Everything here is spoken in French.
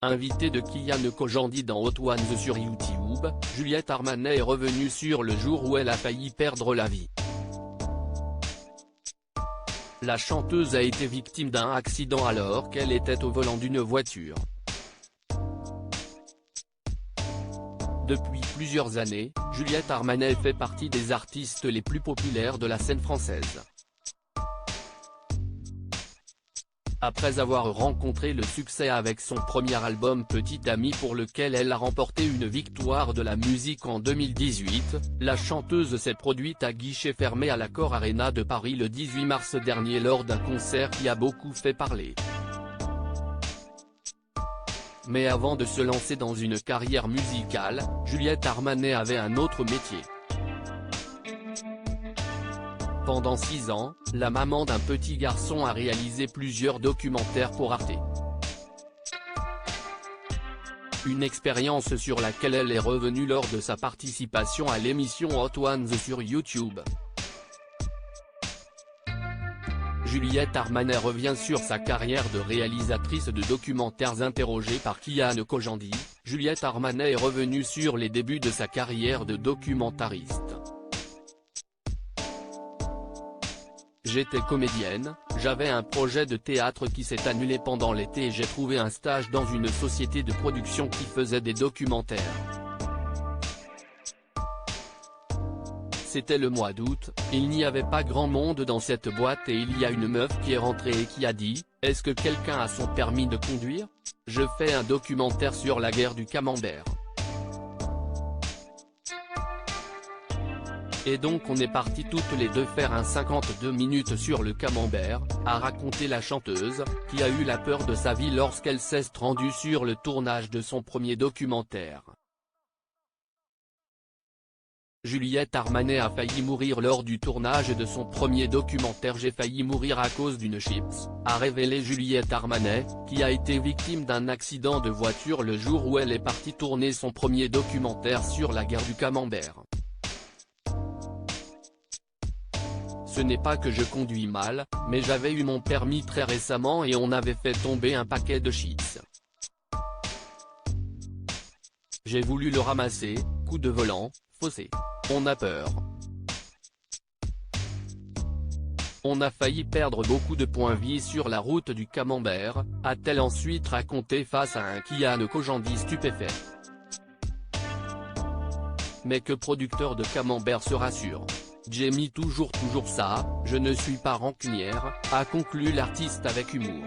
Invitée de Kian Kojandi dans Hot Ones sur YouTube, Juliette Armanet est revenue sur le jour où elle a failli perdre la vie. La chanteuse a été victime d'un accident alors qu'elle était au volant d'une voiture. Depuis plusieurs années, Juliette Armanet fait partie des artistes les plus populaires de la scène française. Après avoir rencontré le succès avec son premier album Petite Amie pour lequel elle a remporté une victoire de la musique en 2018, la chanteuse s'est produite à guichet fermé à l'Accor Arena de Paris le 18 mars dernier lors d'un concert qui a beaucoup fait parler. Mais avant de se lancer dans une carrière musicale, Juliette Armanet avait un autre métier. Pendant 6 ans, la maman d'un petit garçon a réalisé plusieurs documentaires pour Arte. Une expérience sur laquelle elle est revenue lors de sa participation à l'émission Hot Ones sur YouTube. Juliette Armanet revient sur sa carrière de réalisatrice de documentaires. Interrogée par Kian Kojandi, Juliette Armanet est revenue sur les débuts de sa carrière de documentariste. J'étais comédienne, j'avais un projet de théâtre qui s'est annulé pendant l'été et j'ai trouvé un stage dans une société de production qui faisait des documentaires. C'était le mois d'août, il n'y avait pas grand monde dans cette boîte et il y a une meuf qui est rentrée et qui a dit « Est-ce que quelqu'un a son permis de conduire ? Je fais un documentaire sur la guerre du Camembert. » Et donc on est partis toutes les deux faire un 52 minutes sur le Camembert, a raconté la chanteuse, qui a eu la peur de sa vie lorsqu'elle s'est rendue sur le tournage de son premier documentaire. Juliette Armanet a failli mourir lors du tournage de son premier documentaire. J'ai failli mourir à cause d'une chips, a révélé Juliette Armanet, qui a été victime d'un accident de voiture le jour où elle est partie tourner son premier documentaire sur la guerre du Camembert. Ce n'est pas que je conduis mal, mais j'avais eu mon permis très récemment et on avait fait tomber un paquet de chips. J'ai voulu le ramasser, coup de volant, faussé. On a peur. On a failli perdre beaucoup de points vie sur la route du Camembert, a-t-elle ensuite raconté face à un Kian Kojandi stupéfait. Mais que producteur de Camembert se rassure. J'ai mis toujours ça, je ne suis pas rancunière, a conclu l'artiste avec humour.